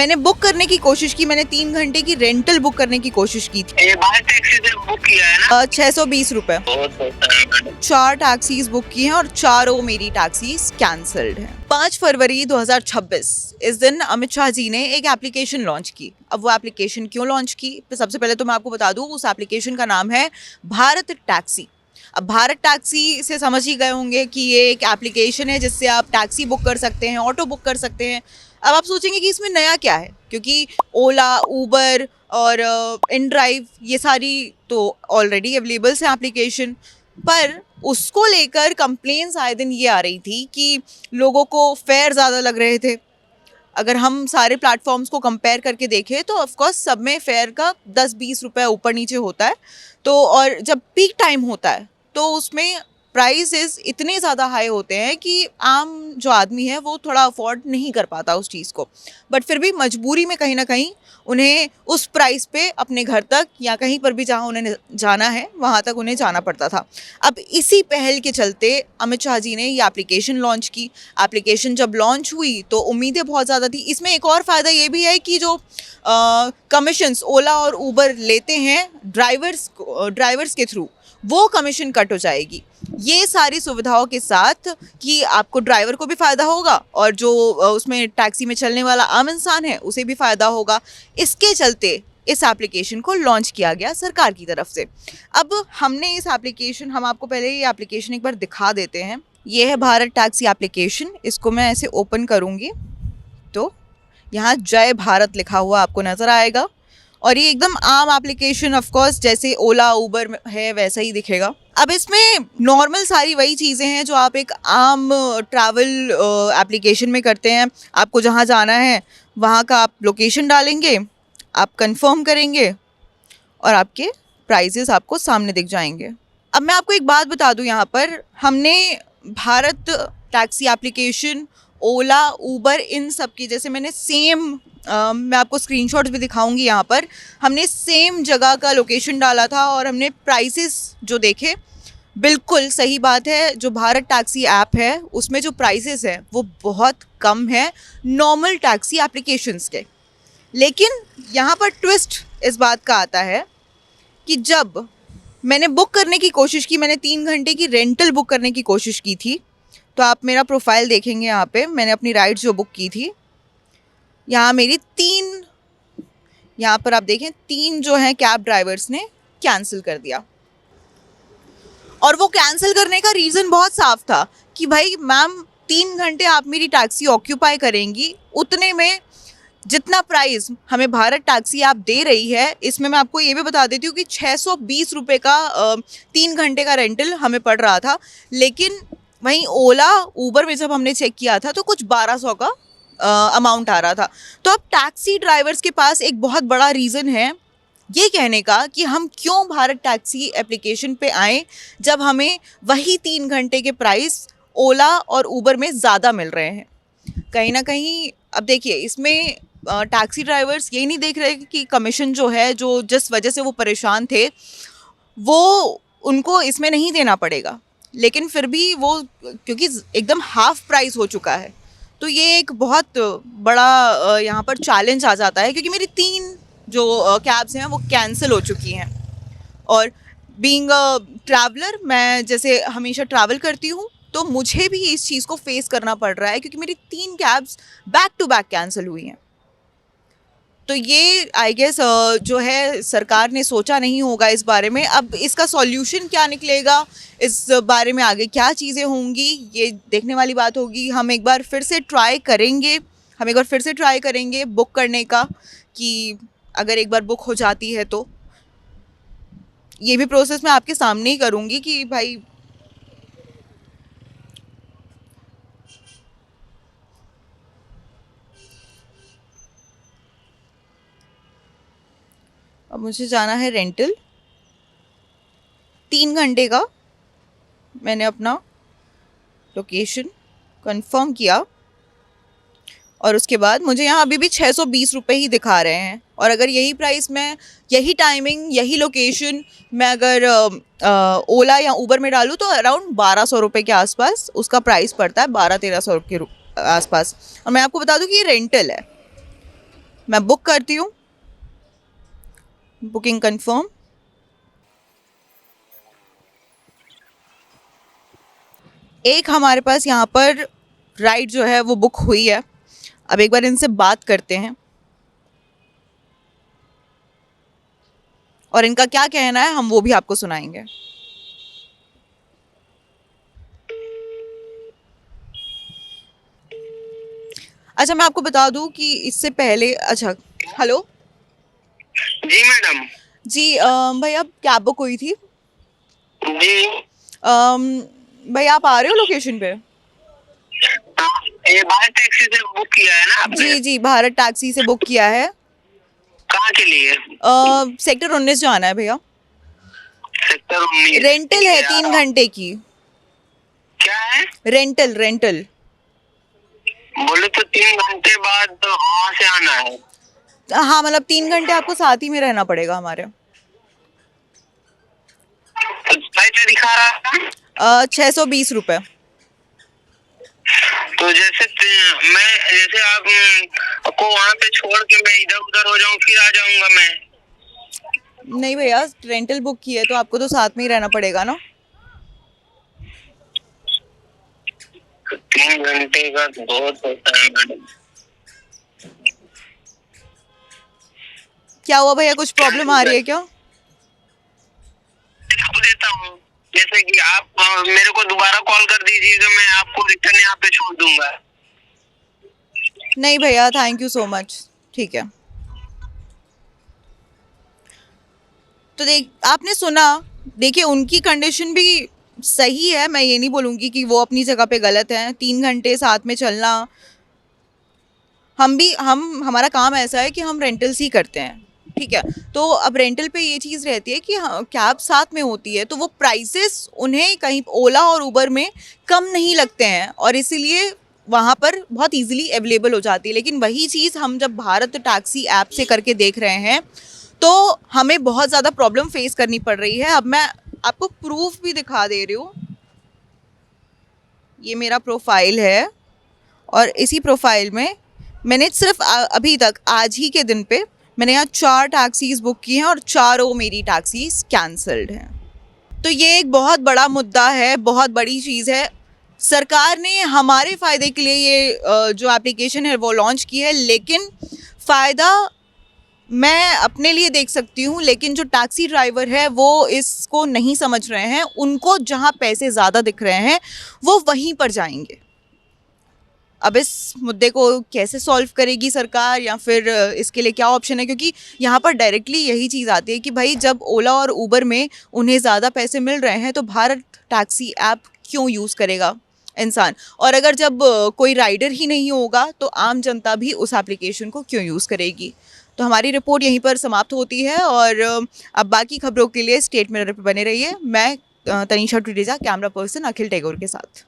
मैंने बुक करने की कोशिश की, मैंने 3 घंटे की रेंटल बुक करने की कोशिश की थी। ये बाहर टैक्सी से बुक किया है ना? 620 रुपए। बहुत होता है मैडम। 4 टैक्सीज बुक की हैं और चारों मेरी टैक्सीज कैंसल्ड हैं। 5 फरवरी 2026 इस दिन अमित शाह जी ने एक एप्लीकेशन लॉन्च की। अब वो एप्लीकेशन क्यों लॉन्च की, तो सबसे पहले तो मैं आपको बता दूं, उस एप्लीकेशन का नाम है भारत टैक्सी। अब भारत टैक्सी से समझ ही गए होंगे कि ये एक एप्लीकेशन है जिससे आप टैक्सी बुक कर सकते हैं, ऑटो बुक कर सकते हैं। अब आप सोचेंगे कि इसमें नया क्या है, क्योंकि ओला, उबर और इन ड्राइव ये सारी तो ऑलरेडी अवेलेबल है एप्लीकेशन। पर उसको लेकर कंप्लेंट्स आए दिन ये आ रही थी कि लोगों को फेयर ज़्यादा लग रहे थे। अगर हम सारे प्लेटफॉर्म्स को कंपेयर करके देखें तो ऑफकोर्स सब में फेयर का 10-20 रुपए ऊपर नीचे होता है। तो और जब पीक टाइम होता है तो उसमें प्राइसेस इतने ज़्यादा हाई होते हैं कि आम जो आदमी है वो थोड़ा अफोर्ड नहीं कर पाता उस चीज़ को। बट फिर भी मजबूरी में कहीं ना कहीं उन्हें उस प्राइस पे अपने घर तक या कहीं पर भी जहाँ उन्हें जाना है वहाँ तक उन्हें जाना पड़ता था। अब इसी पहल के चलते अमित शाह जी ने ये एप्लीकेशन लॉन्च की। एप्लीकेशन जब लॉन्च हुई तो उम्मीदें बहुत ज़्यादा थी। इसमें एक और फ़ायदा ये भी है कि जो कमीशंस ओला और उबर लेते हैं ड्राइवर्स के थ्रू, वो कमीशन कट हो जाएगी। ये सारी सुविधाओं के साथ कि आपको ड्राइवर को भी फ़ायदा होगा और जो उसमें टैक्सी में चलने वाला आम इंसान है उसे भी फ़ायदा होगा। इसके चलते इस एप्लीकेशन को लॉन्च किया गया सरकार की तरफ से। अब हमने हम आपको पहले ये एप्लीकेशन एक बार दिखा देते हैं। ये है भारत टैक्सी एप्लीकेशन। इसको मैं ऐसे ओपन करूँगी तो यहाँ जय भारत लिखा हुआ आपको नज़र आएगा और ये एकदम आम एप्लीकेशन ऑफ कोर्स जैसे ओला उबर है वैसा ही दिखेगा। अब इसमें नॉर्मल सारी वही चीज़ें हैं जो आप एक आम ट्रैवल एप्लीकेशन में करते हैं। आपको जहाँ जाना है वहाँ का आप लोकेशन डालेंगे, आप कंफर्म करेंगे और आपके प्राइजेस आपको सामने दिख जाएंगे। अब मैं आपको एक बात बता दूँ, यहाँ पर हमने भारत टैक्सी एप्लीकेशन, ओला, उबर, इन सब की जैसे मैंने मैं आपको स्क्रीनशॉट्स भी दिखाऊंगी। यहाँ पर हमने सेम जगह का लोकेशन डाला था और हमने प्राइसेस जो देखे, बिल्कुल सही बात है, जो भारत टैक्सी ऐप है उसमें जो प्राइसेस है वो बहुत कम है नॉर्मल टैक्सी एप्लीकेशंस के। लेकिन यहाँ पर ट्विस्ट इस बात का आता है कि जब मैंने बुक करने की कोशिश की, मैंने 3 घंटे की रेंटल बुक करने की कोशिश की थी, तो आप मेरा प्रोफाइल देखेंगे यहाँ पे मैंने अपनी राइड्स जो बुक की थी, यहाँ मेरी 3, यहाँ पर आप देखें 3 जो हैं कैब ड्राइवर्स ने कैंसिल कर दिया। और वो कैंसिल करने का रीज़न बहुत साफ था कि भाई मैम 3 घंटे आप मेरी टैक्सी ऑक्यूपाई करेंगी, उतने में जितना प्राइस हमें भारत टैक्सी ऐप दे रही है, इसमें मैं आपको ये भी बता देती हूँ कि 620 रुपये का 3 घंटे का रेंटल हमें पड़ रहा था। लेकिन वहीं ओला उबर में जब हमने चेक किया था तो कुछ 1200 का अमाउंट आ रहा था। तो अब टैक्सी ड्राइवर्स के पास एक बहुत बड़ा रीज़न है ये कहने का कि हम क्यों भारत टैक्सी एप्लीकेशन पे आएँ जब हमें वही 3 घंटे के प्राइस ओला और उबर में ज़्यादा मिल रहे हैं। कहीं ना कहीं अब देखिए इसमें टैक्सी ड्राइवर्स यही नहीं देख रहे कि कमीशन जो है, जो जिस वजह से वो परेशान थे, वो उनको इसमें नहीं देना पड़ेगा। लेकिन फिर भी वो क्योंकि एकदम हाफ प्राइस हो चुका है तो ये एक बहुत बड़ा यहाँ पर चैलेंज आ जाता है, क्योंकि मेरी 3 जो कैब्स हैं वो कैंसिल हो चुकी हैं। और बीइंग अ ट्रैवलर, मैं जैसे हमेशा ट्रैवल करती हूँ तो मुझे भी इस चीज़ को फेस करना पड़ रहा है, क्योंकि मेरी 3 cabs back to back cancel हुई हैं। तो ये आई गेस जो है सरकार ने सोचा नहीं होगा इस बारे में। अब इसका सॉल्यूशन क्या निकलेगा, इस बारे में आगे क्या चीज़ें होंगी, ये देखने वाली बात होगी। हम एक बार फिर से ट्राई करेंगे बुक करने का, कि अगर एक बार बुक हो जाती है तो ये भी प्रोसेस मैं आपके सामने ही करूँगी कि भाई अब मुझे जाना है रेंटल 3 घंटे का। मैंने अपना लोकेशन कंफर्म किया और उसके बाद मुझे यहाँ अभी भी 620 रुपये ही दिखा रहे हैं। और अगर यही प्राइस मैं, यही टाइमिंग, यही लोकेशन मैं अगर ओला या उबर में डालूँ तो अराउंड 1200 रुपये के आसपास उसका प्राइस पड़ता है, 1200-1300 के आसपास। और मैं आपको बता दूँ कि ये रेंटल है। मैं बुक करती हूँ, बुकिंग कंफर्म। एक हमारे पास यहाँ पर राइड जो है वो बुक हुई है। अब एक बार इनसे बात करते हैं और इनका क्या कहना है हम वो भी आपको सुनाएंगे। अच्छा, मैं आपको बता दूं कि इससे पहले, अच्छा, हेलो जी मैडम। जी, भैया कैब बुक हुई थी। जी। भैया आप आ रहे हो लोकेशन पे? ये भारत टैक्सी से बुक किया है ना आपने? जी जी, भारत टैक्सी से बुक किया है। कहाँ के लिए? सेक्टर 19 जाना है भैया। सेक्टर 19। रेंटल है 3 घंटे की। क्या है? Rental rental. बोले तो 3 घंटे बाद तो वहाँ से आना है। हाँ, मतलब 3 घंटे आपको साथ ही में रहना पड़ेगा हमारे। तो क्या दिखा रहा था? 620 रुपये। तो जैसे आप को वहाँ पे छोड़ के मैं इधर उधर हो जाऊँ फिर आ जाऊंगा मैं। नहीं भैया, रेंटल बुक की है तो आपको तो साथ में ही रहना पड़ेगा ना। 3 घंटे का तो बहुत होता है मैडम। क्या हुआ भैया, कुछ प्रॉब्लम आ रही है क्या? आपको देता हूँ, जैसे कि आप मेरे को दोबारा कॉल कर दीजिएगा, मैं आपको रिटर्न यहाँ पे छोड़ दूंगा। नहीं भैया, थैंक यू सो मच। ठीक है। तो आपने सुना, देखिए उनकी कंडीशन भी सही है, मैं ये नहीं बोलूँगी कि वो अपनी जगह पे गलत है। 3 घंटे साथ में चलना, हमारा काम ऐसा है कि हम रेंटल्स ही करते हैं, ठीक है। तो अब रेंटल पे ये चीज़ रहती है कि कैब साथ में होती है तो वो प्राइसेस उन्हें कहीं ओला और उबर में कम नहीं लगते हैं और इसीलिए वहाँ पर बहुत इजीली अवेलेबल हो जाती है। लेकिन वही चीज़ हम जब भारत टैक्सी ऐप से करके देख रहे हैं तो हमें बहुत ज़्यादा प्रॉब्लम फेस करनी पड़ रही है। अब मैं आपको प्रूफ भी दिखा दे रही हूँ। ये मेरा प्रोफाइल है और इसी प्रोफाइल में मैंने सिर्फ अभी तक आज ही के दिन पे मैंने यहाँ 4 टैक्सीज़ बुक की हैं और चारों मेरी टैक्सीज़ कैंसल्ड हैं। तो ये एक बहुत बड़ा मुद्दा है, बहुत बड़ी चीज़ है। सरकार ने हमारे फ़ायदे के लिए ये जो एप्लीकेशन है वो लॉन्च की है, लेकिन फ़ायदा मैं अपने लिए देख सकती हूँ, लेकिन जो टैक्सी ड्राइवर है वो इसको नहीं समझ रहे हैं। उनको जहाँ पैसे ज़्यादा दिख रहे हैं वो वहीं पर जाएंगे। अब इस मुद्दे को कैसे सॉल्व करेगी सरकार या फिर इसके लिए क्या ऑप्शन है, क्योंकि यहाँ पर डायरेक्टली यही चीज़ आती है कि भाई जब ओला और उबर में उन्हें ज़्यादा पैसे मिल रहे हैं तो भारत टैक्सी ऐप क्यों यूज़ करेगा इंसान, और अगर जब कोई राइडर ही नहीं होगा तो आम जनता भी उस एप्लीकेशन को क्यों यूज़ करेगी। तो हमारी रिपोर्ट यहीं पर समाप्त होती है और अब बाकी खबरों के लिए स्टेट मिरर पर बने रहिए। मैं तनीषा टुडेजा, कैमरा पर्सन अखिल टैगोर के साथ।